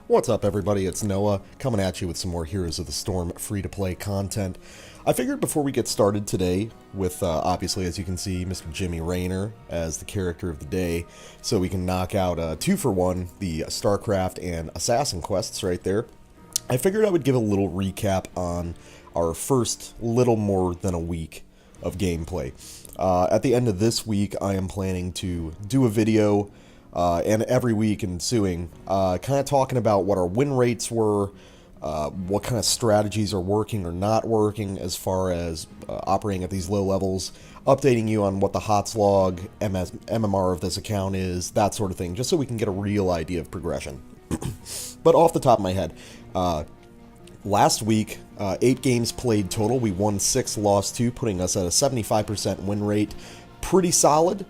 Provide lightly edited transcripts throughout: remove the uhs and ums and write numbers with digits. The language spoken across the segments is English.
What's up, everybody? It's Noah, coming at you with some more Heroes of the Storm free-to-play content. I figured before we get started today with, obviously, as you can see, Mr. Jimmy Raynor as the character of the day, so we can knock out 2-for-1, the StarCraft and Assassin quests right there. I figured I would give a little recap on our first little more than a week of gameplay. At the end of this week, I am planning to do a video and every week ensuing, kind of talking about what our win rates were, what kind of strategies are working or not working as far as operating at these low levels, updating you on what the HOTS log, MMR of this account is, that sort of thing, just so we can get a real idea of progression. But off the top of my head, last week, 8 games played total, we won 6, lost 2, putting us at a 75% win rate. Pretty solid,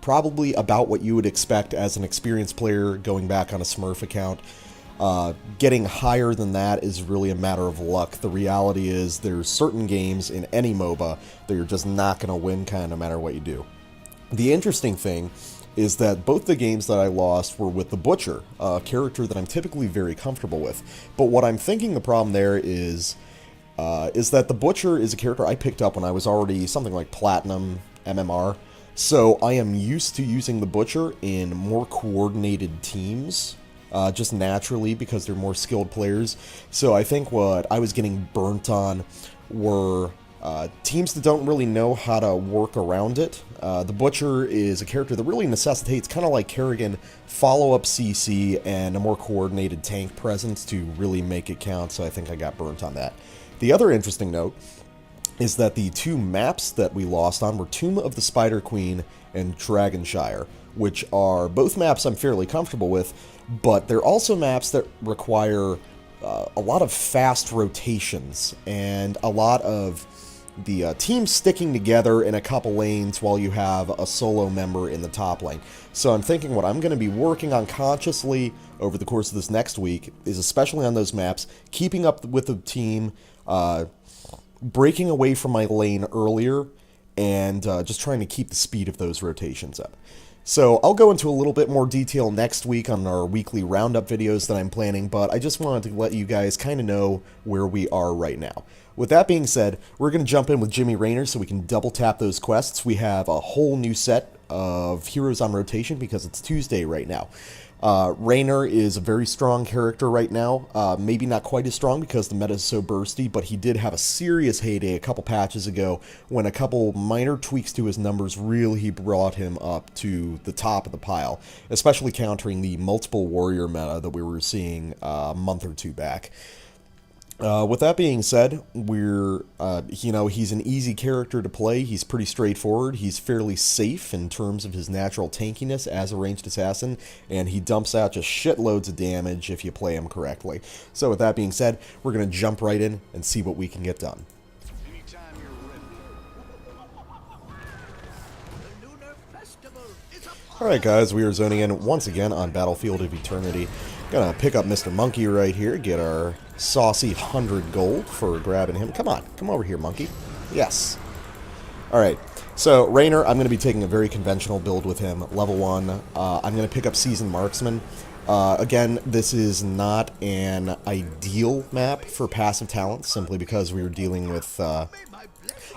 probably about what you would expect as an experienced player going back on a Smurf account. Getting higher than that is really a matter of luck. The reality is there's certain games in any MOBA that you're just not going to win kind of no matter what you do. The interesting thing is that both the games that I lost were with the Butcher, a character that I'm typically very comfortable with. But what I'm thinking the problem there is that the Butcher is a character I picked up when I was already something like Platinum MMR. So I am used to using the Butcher in more coordinated teams, just naturally because they're more skilled players. So I think what I was getting burnt on were teams that don't really know how to work around it. The Butcher is a character that really necessitates, kind of like Kerrigan, follow-up CC and a more coordinated tank presence to really make it count, so I think I got burnt on that. The other interesting note is that the 2 maps that we lost on were Tomb of the Spider Queen and Dragonshire, which are both maps I'm fairly comfortable with, but they're also maps that require a lot of fast rotations and a lot of the team sticking together in a couple lanes while you have a solo member in the top lane. So I'm thinking what I'm going to be working on consciously over the course of this next week is, especially on those maps, keeping up with the team, breaking away from my lane earlier, and just trying to keep the speed of those rotations up. So I'll go into a little bit more detail next week on our weekly Roundup videos that I'm planning, but I just wanted to let you guys kind of know where we are right now. With that being said, we're going to jump in with Jimmy Raynor so we can double tap those quests. We have a whole new set of heroes on rotation because it's Tuesday right now. Raynor is a very strong character right now, maybe not quite as strong because the meta is so bursty, but he did have a serious heyday a couple patches ago when a couple minor tweaks to his numbers really brought him up to the top of the pile, especially countering the multiple warrior meta that we were seeing a month or 2 back. With that being said, he's an easy character to play. He's pretty straightforward. He's fairly safe in terms of his natural tankiness as a ranged assassin, and he dumps out just shitloads of damage if you play him correctly. So with that being said, we're going to jump right in and see what we can get done. Alright guys, we are zoning in once again on Battlefield of Eternity. Gonna pick up Mr. Monkey right here, get our saucy 100 gold for grabbing him. Come on, come over here, Monkey. Yes. Alright, so Raynor, I'm going to be taking a very conventional build with him. Level 1, I'm going to pick up Seasoned Marksman. Again, this is not an ideal map for passive talents, simply because we were dealing with a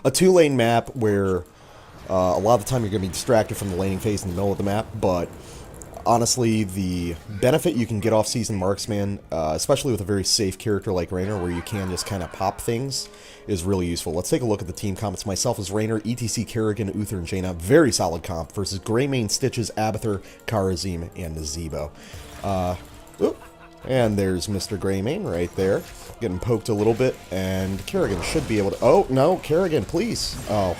2-lane map where a lot of the time you're going to be distracted from the laning phase in the middle of the map, but honestly, the benefit you can get off Seasoned Marksman, especially with a very safe character like Raynor, where you can just kind of pop things, is really useful. Let's take a look at the team comps. Myself as Raynor, ETC, Kerrigan, Uther, and Jaina. Very solid comp versus Greymane, Stitches, Abathur, Kharazim, and Nazebo. And there's Mr. Greymane right there, getting poked a little bit, and Kerrigan should be able to... Oh, no, Kerrigan, please. Oh,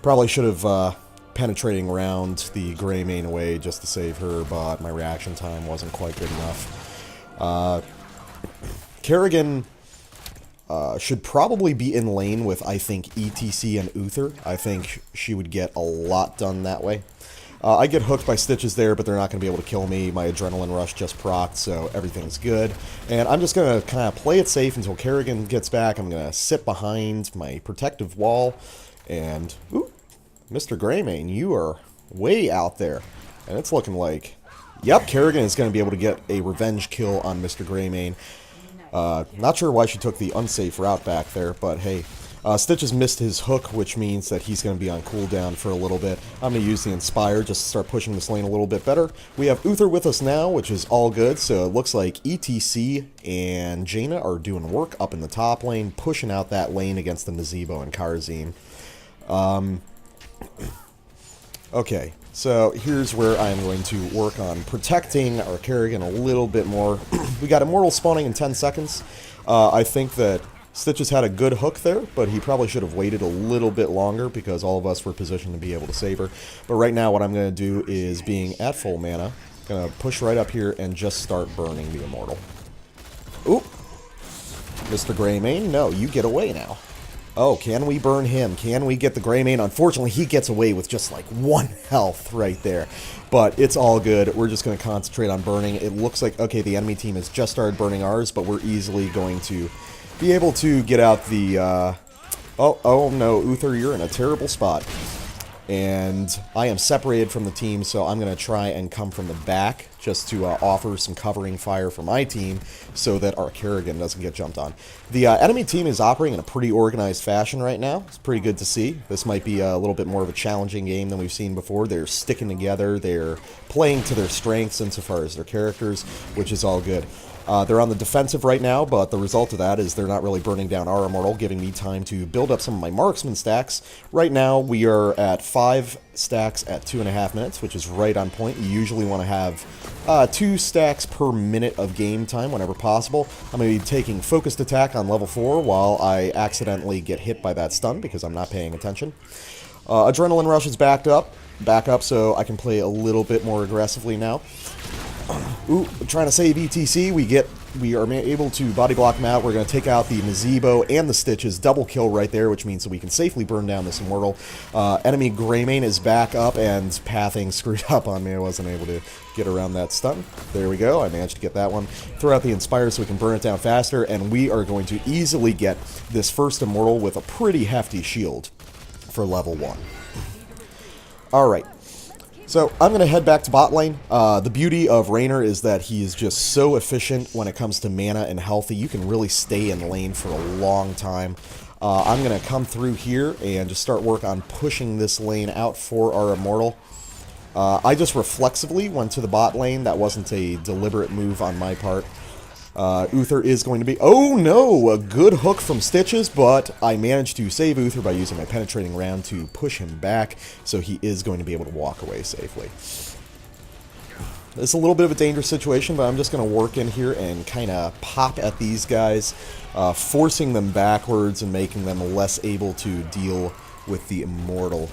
probably should have... penetrating around the Greymane away just to save her, but my reaction time wasn't quite good enough. Kerrigan should probably be in lane with, I think, ETC and Uther. I think she would get a lot done that way. I get hooked by Stitches there, but they're not going to be able to kill me. My Adrenaline Rush just procced, so everything's good. And I'm just going to kind of play it safe until Kerrigan gets back. I'm going to sit behind my protective wall, and... Ooh, Mr. Greymane, you are way out there. And it's looking like Yep, Kerrigan is going to be able to get a revenge kill on Mr. Greymane. Not sure why she took the unsafe route back there, but hey. Stitches missed his hook, which means that he's going to be on cooldown for a little bit. I'm going to use the Inspire just to start pushing this lane a little bit better. We have Uther with us now, which is all good, so it looks like ETC and Jaina are doing work up in the top lane, pushing out that lane against the Nazebo and Karzim. Okay, so here's where I'm going to work on protecting our Kerrigan a little bit more. We got Immortal spawning in 10 seconds. I think that Stitches had a good hook there, but he probably should have waited a little bit longer because all of us were positioned to be able to save her. But right now what I'm going to do is, being at full mana, going to push right up here and just start burning the Immortal. Oop! Mr. Greymane, no, you get away now. Oh, can we burn him? Can we get the Greymane? Unfortunately, he gets away with just like 1 health right there. But it's all good. We're just going to concentrate on burning. It looks like, okay, the enemy team has just started burning ours, but we're easily going to be able to get out the, oh no, Uther, you're in a terrible spot. And I am separated from the team, so I'm going to try and come from the back just to offer some covering fire for my team so that our Kerrigan doesn't get jumped on. The enemy team is operating in a pretty organized fashion right now. It's pretty good to see. This might be a little bit more of a challenging game than we've seen before. They're sticking together. They're playing to their strengths insofar as their characters, which is all good. They're on the defensive right now, but the result of that is they're not really burning down our Immortal, giving me time to build up some of my marksman stacks. Right now, we are at 5 stacks at 2.5 minutes, which is right on point. You usually want to have 2 stacks per minute of game time whenever possible. I'm going to be taking Focused Attack on level 4 while I accidentally get hit by that stun because I'm not paying attention. Adrenaline Rush is back up, so I can play a little bit more aggressively now. Ooh, trying to save ETC. We are able to body block him out. We're going to take out the Nazebo and the Stitches. Double kill right there, which means that we can safely burn down this Immortal. Enemy Greymane is back up, and pathing screwed up on me. I wasn't able to get around that stun. There we go. I managed to get that one. Throw out the Inspire so we can burn it down faster, and we are going to easily get this first Immortal with a pretty hefty shield for level 1. Alright. So, I'm going to head back to bot lane. The beauty of Raynor is that he is just so efficient when it comes to mana and healthy. You can really stay in lane for a long time. I'm going to come through here and just start work on pushing this lane out for our Immortal. I just reflexively went to the bot lane. That wasn't a deliberate move on my part. Uther is going to be... Oh no! A good hook from Stitches, but I managed to save Uther by using my penetrating round to push him back, so he is going to be able to walk away safely. It's a little bit of a dangerous situation, but I'm just going to work in here and kind of pop at these guys, forcing them backwards and making them less able to deal with the Immortal.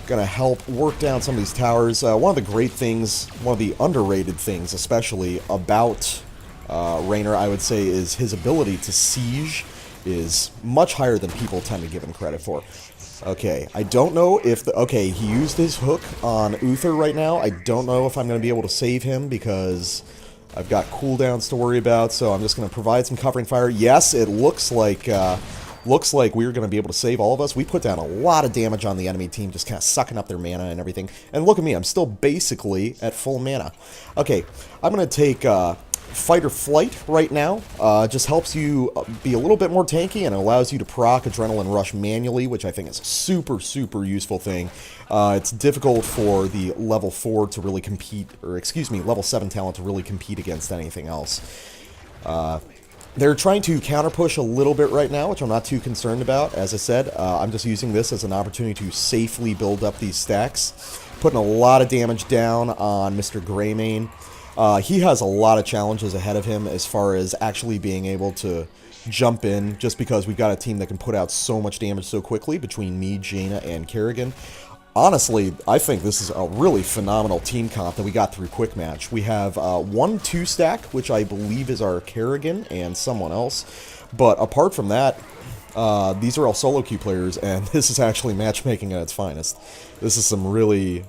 Gonna help work down some of these towers. One of the great things, one of the underrated things especially about Raynor, I would say, is his ability to siege is much higher than people tend to give him credit for. Okay, I don't know if the... Okay, he used his hook on Uther right now. I don't know if I'm going to be able to save him because I've got cooldowns to worry about, so I'm just going to provide some covering fire. Yes, it looks like we're going to be able to save all of us. We put down a lot of damage on the enemy team, just kind of sucking up their mana and everything. And look at me, I'm still basically at full mana. Okay, I'm going to take Fight or Flight right now. Just helps you be a little bit more tanky and allows you to proc Adrenaline Rush manually, which I think is a super, super useful thing. It's difficult for the level 4 to really compete, or excuse me, level 7 talent to really compete against anything else. They're trying to counter-push a little bit right now, which I'm not too concerned about. As I said, I'm just using this as an opportunity to safely build up these stacks. Putting a lot of damage down on Mr. Greymane. He has a lot of challenges ahead of him as far as actually being able to jump in, just because we've got a team that can put out so much damage so quickly between me, Jaina, and Kerrigan. Honestly, I think this is a really phenomenal team comp that we got through Quick Match. We have 1-2 stack, which I believe is our Kerrigan and someone else. But apart from that, these are all solo queue players, and this is actually matchmaking at its finest. This is some really,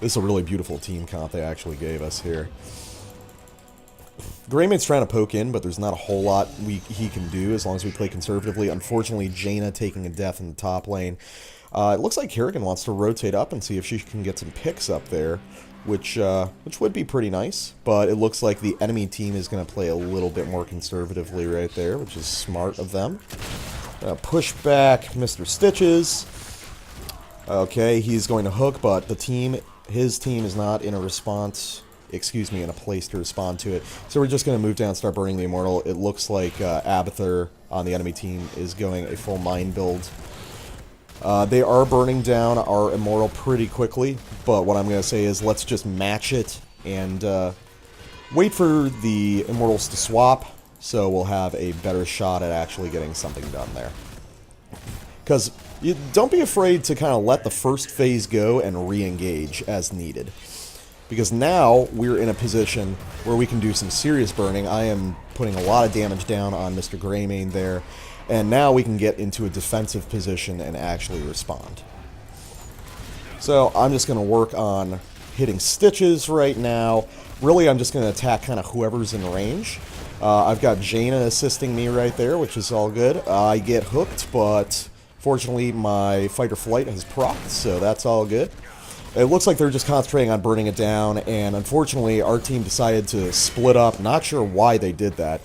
this is a really beautiful team comp they actually gave us here. Greymane's trying to poke in, but there's not a whole lot he can do as long as we play conservatively. Unfortunately, Jaina taking a death in the top lane. It looks like Kerrigan wants to rotate up and see if she can get some picks up there, which would be pretty nice. But it looks like the enemy team is going to play a little bit more conservatively right there, which is smart of them. Push back Mr. Stitches. Okay, he's going to hook, but his team is not in a in a place to respond to it. So we're just going to move down and start burning the Immortal. It looks like Abathur on the enemy team is going a full mine build. They are burning down our Immortal pretty quickly, but what I'm going to say is let's just match it and wait for the Immortals to swap, so we'll have a better shot at actually getting something done there. Because don't be afraid to kind of let the first phase go and re-engage as needed. Because now we're in a position where we can do some serious burning. I am putting a lot of damage down on Mr. Greymane there. And now we can get into a defensive position and actually respond. So I'm just going to work on hitting Stitches right now. Really, I'm just going to attack kind of whoever's in range. I've got Jaina assisting me right there, which is all good. I get hooked, but fortunately my fight or flight has procced, so that's all good. It looks like they're just concentrating on burning it down, and unfortunately our team decided to split up. Not sure why they did that,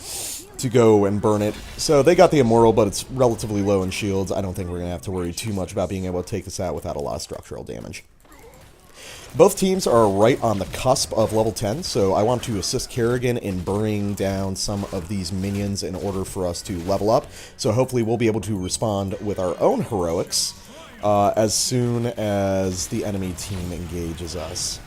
to go and burn it. So they got the Immortal, but it's relatively low in shields. I don't think we're going to have to worry too much about being able to take this out without a lot of structural damage. Both teams are right on the cusp of level 10, so I want to assist Kerrigan in burning down some of these minions in order for us to level up. So hopefully we'll be able to respond with our own heroics as soon as the enemy team engages us.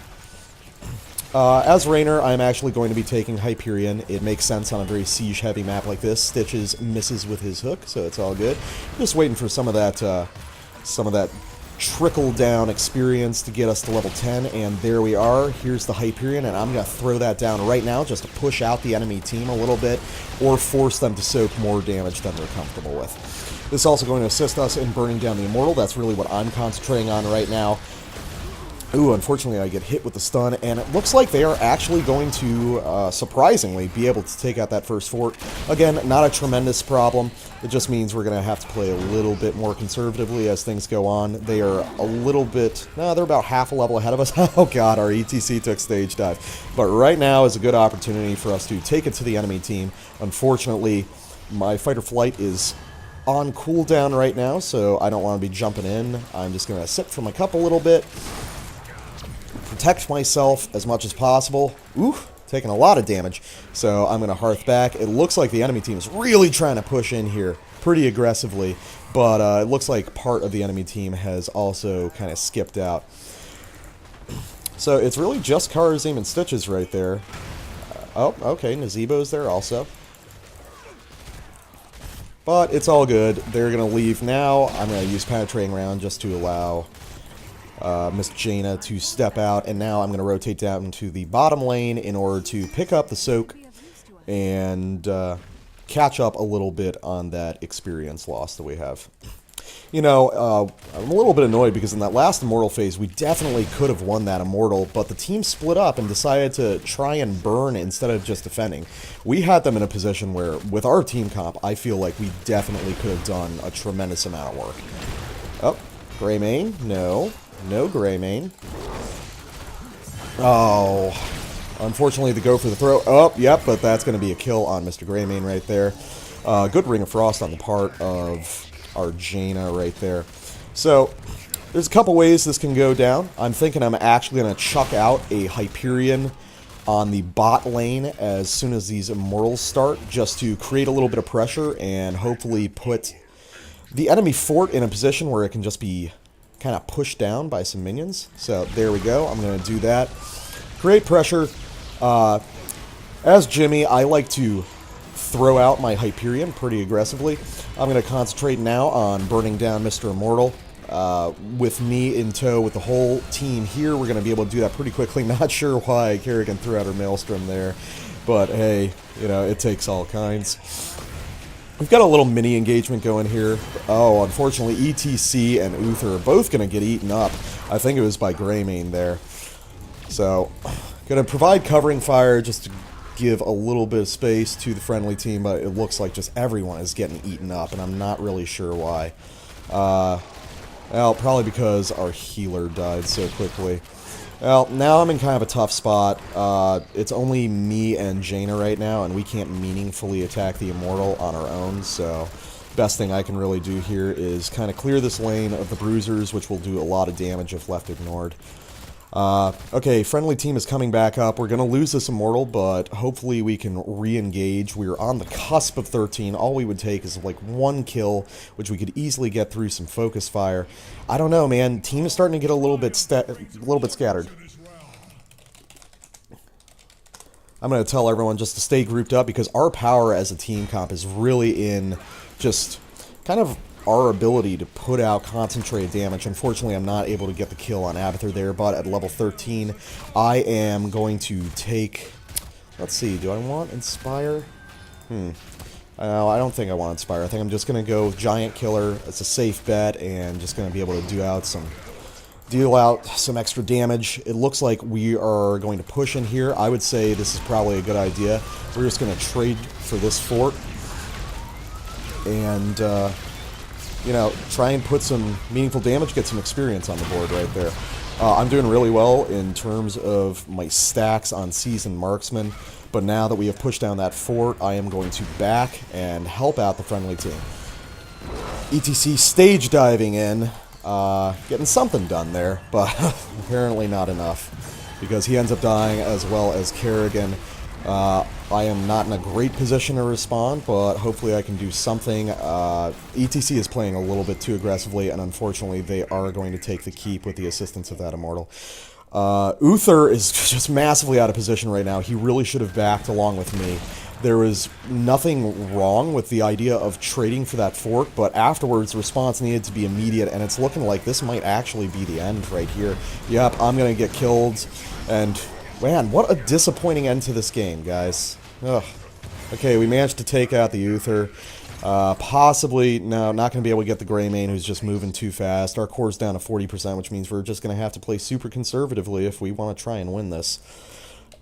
As Raynor, I'm actually going to be taking Hyperion. It makes sense on a very siege-heavy map like this. Stitches misses with his hook, so it's all good. Just waiting for some of that trickle-down experience to get us to level 10, and there we are. Here's the Hyperion, and I'm going to throw that down right now just to push out the enemy team a little bit, or force them to soak more damage than they're comfortable with. This is also going to assist us in burning down the Immortal. That's really what I'm concentrating on right now. Ooh, unfortunately I get hit with the stun, and it looks like they are actually going to, surprisingly, be able to take out that first fort. Again, not a tremendous problem. It just means we're going to have to play a little bit more conservatively as things go on. They are a little bit... No, they're about half a level ahead of us. Oh god, our ETC took stage dive. But right now is a good opportunity for us to take it to the enemy team. Unfortunately, my fight or flight is on cooldown right now, so I don't want to be jumping in. I'm just going to sip from my cup a little bit. Protect myself as much as possible. Ooh, taking a lot of damage. So I'm going to hearth back. It looks like the enemy team is really trying to push in here pretty aggressively, but it looks like part of the enemy team has also kind of skipped out. So it's really just Karazim and Stitches right there. Oh, okay, Nazebo's there also. But it's all good. They're going to leave now. I'm going to use Penetrating Round just to allow Miss Jaina to step out, and now I'm going to rotate down to the bottom lane in order to pick up the soak and catch up a little bit on that experience loss that we have. You know, I'm a little bit annoyed because in that last Immortal phase, we definitely could have won that Immortal, but the team split up and decided to try and burn instead of just defending. We had them in a position where, with our team comp, I feel like we definitely could have done a tremendous amount of work. Oh, Greymane, no. No Greymane. Oh, unfortunately, the go for the throw. Oh, yep, but that's going to be a kill on Mr. Greymane right there. Good Ring of Frost on the part of our Jaina right there. So, there's a couple ways this can go down. I'm thinking I'm actually going to chuck out a Hyperion on the bot lane as soon as these Immortals start, just to create a little bit of pressure and hopefully put the enemy fort in a position where it can just be kind of pushed down by some minions. So there we go. I'm going to do that. Create pressure. As Jimmy, I like to throw out my Hyperion pretty aggressively. I'm going to concentrate now on burning down Mr. Immortal. With me in tow with the whole team here, we're going to be able to do that pretty quickly. Not sure why Kerrigan threw out her Maelstrom there, but hey, you know, it takes all kinds. We've got a little mini engagement going here. Oh, unfortunately, ETC and Uther are both going to get eaten up. I think it was by Greymane there. So, going to provide covering fire just to give a little bit of space to the friendly team, but it looks like just everyone is getting eaten up, and I'm not really sure why. Well, probably because our healer died so quickly. Well, now I'm in kind of a tough spot. It's only me and Jaina right now, and we can't meaningfully attack the Immortal on our own, so best thing I can really do here is kind of clear this lane of the Bruisers, which will do a lot of damage if left ignored. Okay, friendly team is coming back up. We're going to lose this Immortal, but hopefully we can re-engage. We're on the cusp of 13. All we would take is like one kill, which we could easily get through some focus fire. I don't know, man. Team is starting to get a little bit scattered. I'm going to tell everyone just to stay grouped up because our power as a team comp is really in just kind of our ability to put out concentrated damage. Unfortunately, I'm not able to get the kill on Abathur there, but at level 13, I am going to take... Let's see, do I want Inspire? I don't think I want Inspire. I think I'm just going to go Giant Killer. It's a safe bet, and just going to be able to deal out some extra damage. It looks like we are going to push in here. I would say this is probably a good idea. We're just going to trade for this fort, and... you know, try and put some meaningful damage, get some experience on the board right there. I'm doing really well in terms of my stacks on Seasoned Marksman, but now that we have pushed down that fort, I am going to back and help out the friendly team. ETC stage diving in, getting something done there, but apparently not enough, because he ends up dying as well as Kerrigan. I am not in a great position to respond, but hopefully I can do something. ETC is playing a little bit too aggressively, and unfortunately they are going to take the keep with the assistance of that Immortal. Uther is just massively out of position right now. He really should have backed along with me. There was nothing wrong with the idea of trading for that fort, but afterwards the response needed to be immediate, and it's looking like this might actually be the end right here. Yep, I'm going to get killed, and... man, what a disappointing end to this game, guys. Ugh. Okay, we managed to take out the Uther. Possibly, no, not going to be able to get the Greymane, who's just moving too fast. Our core's down to 40%, which means we're just going to have to play super conservatively if we want to try and win this.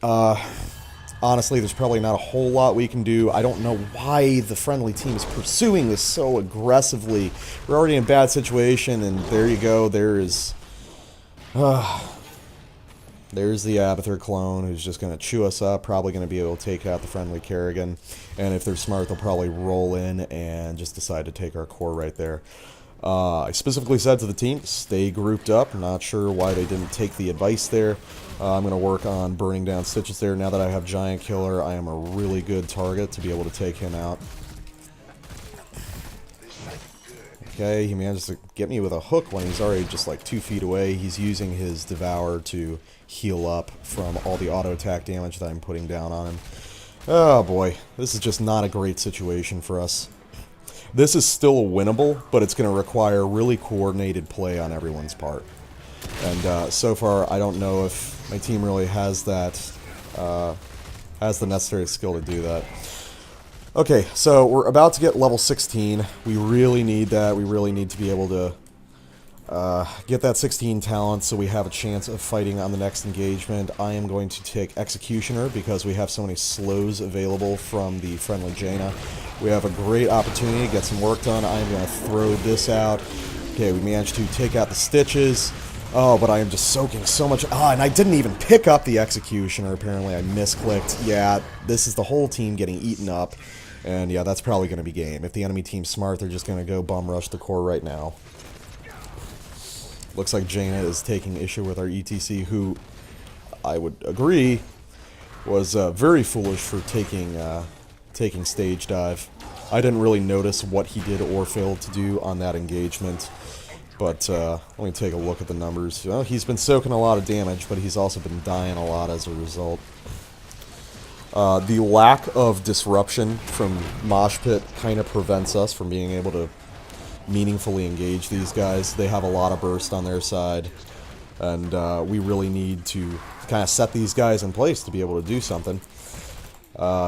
Honestly, there's probably not a whole lot we can do. I don't know why the friendly team is pursuing this so aggressively. We're already in a bad situation, and there you go. There's the Abathur clone, who's just going to chew us up, probably going to be able to take out the friendly Kerrigan, and if they're smart, they'll probably roll in and just decide to take our core right there. I specifically said to the team, stay grouped up. I'm not sure why they didn't take the advice there. I'm going to work on burning down Stitches there. Now that I have Giant Killer, I am a really good target to be able to take him out. Okay, he manages to get me with a hook when he's already just like 2 feet away. He's using his Devour to heal up from all the auto attack damage that I'm putting down on him. Oh boy, this is just not a great situation for us. This is still winnable, but it's going to require really coordinated play on everyone's part. And so far, I don't know if my team really has that, has the necessary skill to do that. Okay, so we're about to get level 16. We really need that. We really need to be able to get that 16 talent so we have a chance of fighting on the next engagement. I am going to take Executioner because we have so many slows available from the friendly Jaina. We have a great opportunity to get some work done. I am going to throw this out. Okay, we managed to take out the Stitches. Oh, but I am just soaking so much... Ah, and I didn't even pick up the Executioner. Apparently I misclicked. Yeah, this is the whole team getting eaten up. And yeah, that's probably going to be game. If the enemy team's smart, they're just going to go bum rush the core right now. Looks like Jaina is taking issue with our ETC, who I would agree was very foolish for taking stage dive. I didn't really notice what he did or failed to do on that engagement. But let me take a look at the numbers. Well, he's been soaking a lot of damage, but he's also been dying a lot as a result. The lack of disruption from Mosh Pit kind of prevents us from being able to meaningfully engage these guys. They have a lot of burst on their side, and we really need to kind of set these guys in place to be able to do something.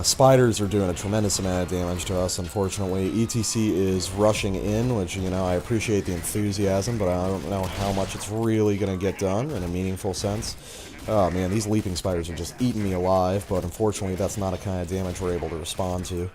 Spiders are doing a tremendous amount of damage to us, unfortunately. ETC is rushing in, which, you know, I appreciate the enthusiasm, but I don't know how much it's really going to get done in a meaningful sense. Oh man, these leaping spiders are just eating me alive, but unfortunately that's not a kind of damage we're able to respond to.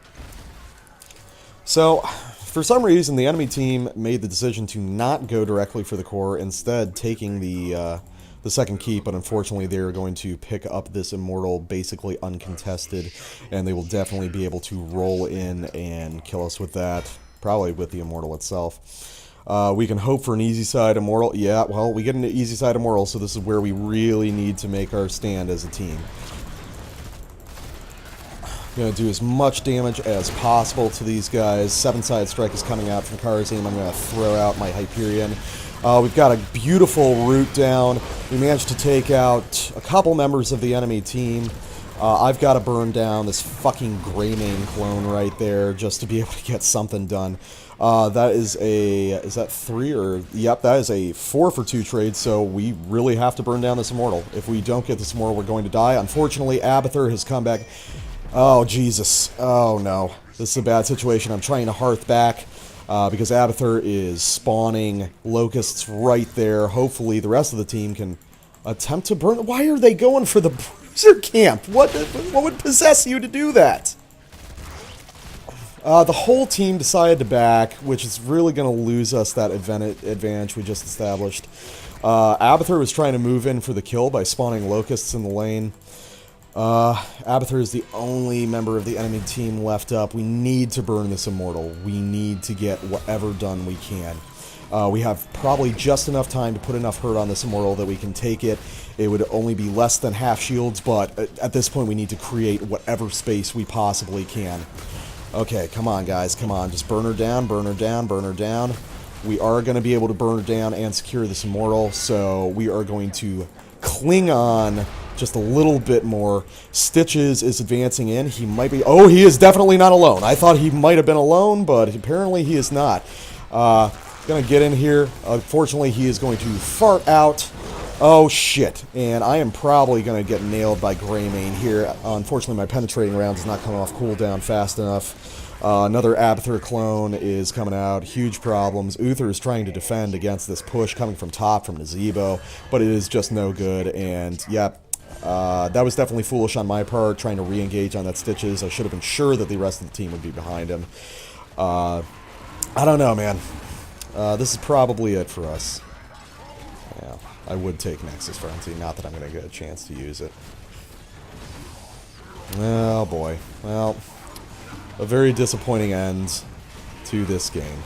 So, for some reason, the enemy team made the decision to not go directly for the core, instead taking the second keep, but unfortunately they're going to pick up this Immortal basically uncontested, and they will definitely be able to roll in and kill us with that, probably with the Immortal itself. We can hope for an easy side Immortal. Yeah, well, we get an easy side Immortal, so this is where we really need to make our stand as a team. Going to do as much damage as possible to these guys. 7-side strike is coming out from Karazim. I'm going to throw out my Hyperion. We've got a beautiful root down. We managed to take out a couple members of the enemy team. I've got to burn down this fucking Greymane clone right there just to be able to get something done. That is a... Is that 3 or... Yep, that is a 4 for 2 trade, so we really have to burn down this Immortal. If we don't get this Immortal, we're going to die. Unfortunately, Abathur has come back... Oh, Jesus. Oh, no. This is a bad situation. I'm trying to hearth back because Abathur is spawning locusts right there. Hopefully, the rest of the team can attempt to burn... Why are they going for the bruiser camp? What would possess you to do that? The whole team decided to back, which is really going to lose us that advantage we just established. Abathur was trying to move in for the kill by spawning locusts in the lane. Abathur is the only member of the enemy team left up. We need to burn this Immortal. We need to get whatever done we can. We have probably just enough time to put enough hurt on this Immortal that we can take it. It would only be less than half shields, but at this point we need to create whatever space we possibly can. Okay, come on guys, come on. Just burn her down, burn her down, burn her down. We are going to be able to burn her down and secure this Immortal, so we are going to cling on just a little bit more. Stitches is advancing in. He might be... Oh, he is definitely not alone. I thought he might have been alone, but apparently he is not. Gonna get in here. Unfortunately, he is going to fart out. Oh, shit. And I am probably going to get nailed by Greymane here. Unfortunately, my penetrating round is not coming off cooldown fast enough. Another Abathur clone is coming out. Huge problems. Uther is trying to defend against this push coming from top from Nazebo, but it is just no good. And, yep. That was definitely foolish on my part, trying to re-engage on that Stitches. I should have been sure that the rest of the team would be behind him. I don't know, man. This is probably it for us. Yeah, I would take Nexus Frenzy, not that I'm going to get a chance to use it. Oh, boy. Well, a very disappointing end to this game.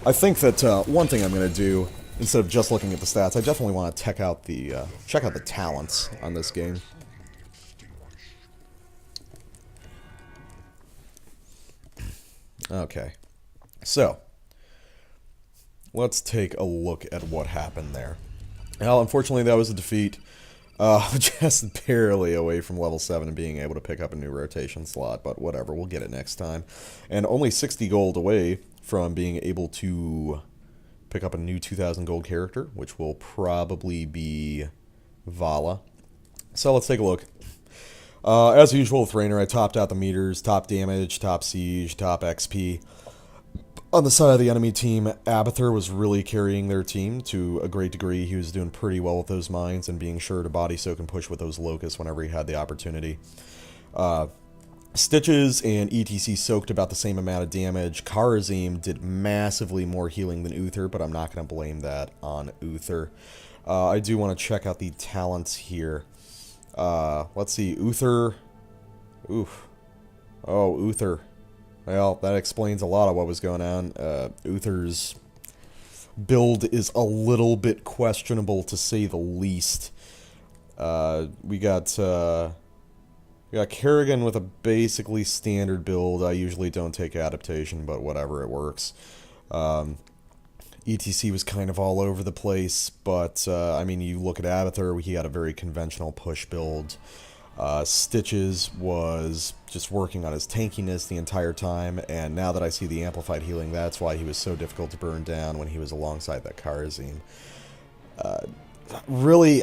I think that one thing I'm going to do, instead of just looking at the stats, I definitely want to check out the talents on this game. Okay, so let's take a look at what happened there. Well, unfortunately, that was a defeat. Just barely away from level 7 and being able to pick up a new rotation slot, but whatever, we'll get it next time. And only 60 gold away from being able to pick up a new 2,000 gold character, which will probably be Vala. So let's take a look. As usual with Raynor, I topped out the meters, top damage, top siege, top XP. On the side of the enemy team, Abathur was really carrying their team to a great degree. He was doing pretty well with those mines and being sure to body soak and push with those locusts whenever he had the opportunity. Stitches and ETC soaked about the same amount of damage. Karazim did massively more healing than Uther, but I'm not going to blame that on Uther. I do want to check out the talents here. Let's see, Uther. Oof. Oh, Uther. Well, that explains a lot of what was going on. Uther's build is a little bit questionable, to say the least. We got Kerrigan with a basically standard build. I usually don't take adaptation, but whatever, it works. ETC was kind of all over the place, but, I mean, you look at Abathur, he had a very conventional push build. Stitches was just working on his tankiness the entire time, and now that I see the amplified healing, that's why he was so difficult to burn down when he was alongside that Karazim. Really,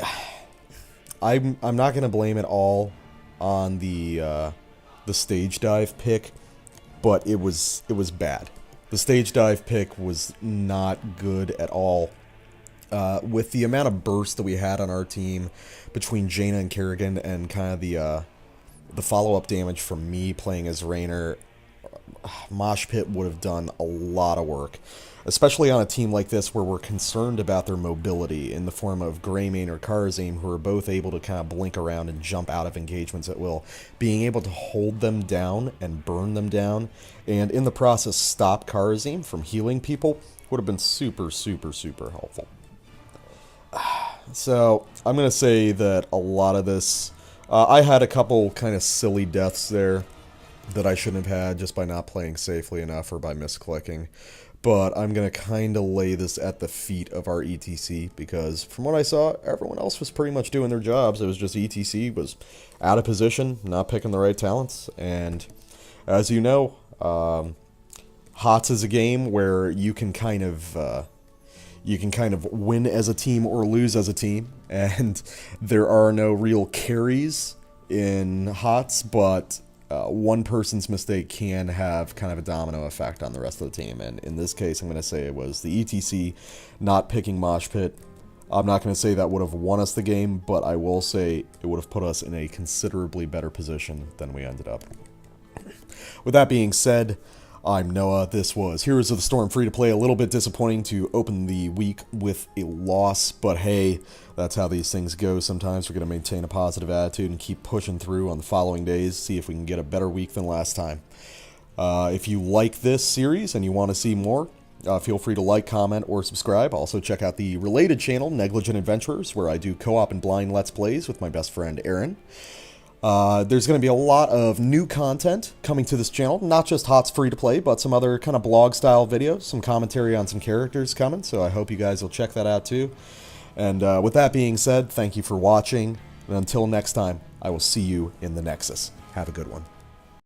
I'm not going to blame it all on the stage dive pick, but it was bad. The stage dive pick was not good at all. With the amount of burst that we had on our team between Jaina and Kerrigan and kind of the the follow-up damage from me playing as Raynor, Mosh Pit would have done a lot of work, especially on a team like this where we're concerned about their mobility in the form of Greymane or Karazim, who are both able to kind of blink around and jump out of engagements at will. Being able to hold them down and burn them down, and in the process stop Karazim from healing people, would have been super, super, super helpful. So I'm going to say that a lot of this, I had a couple kind of silly deaths there that I shouldn't have had just by not playing safely enough or by misclicking. But I'm going to kind of lay this at the feet of our ETC, because from what I saw, everyone else was pretty much doing their jobs. It was just ETC was out of position, not picking the right talents. And as you know, HOTS is a game where you can kind of win as a team or lose as a team, and there are no real carries in HOTS, but one person's mistake can have kind of a domino effect on the rest of the team, and in this case I'm going to say it was the ETC not picking Mosh Pit. I'm not going to say that would have won us the game, but I will say it would have put us in a considerably better position than we ended up. With that being said, I'm Noah. This was Heroes of the Storm Free to Play. A little bit disappointing to open the week with a loss, but hey, that's how these things go. Sometimes we're going to maintain a positive attitude and keep pushing through on the following days, see if we can get a better week than last time. If you like this series and you want to see more, feel free to like, comment, or subscribe. Also check out the related channel, Negligent Adventurers, where I do co-op and blind Let's Plays with my best friend Aaron. There's going to be a lot of new content coming to this channel, not just HOTS Free to Play, but some other kind of blog style videos, some commentary on some characters coming, so I hope you guys will check that out too. And with that being said, thank you for watching, and until next time, I will see you in the Nexus. Have a good one.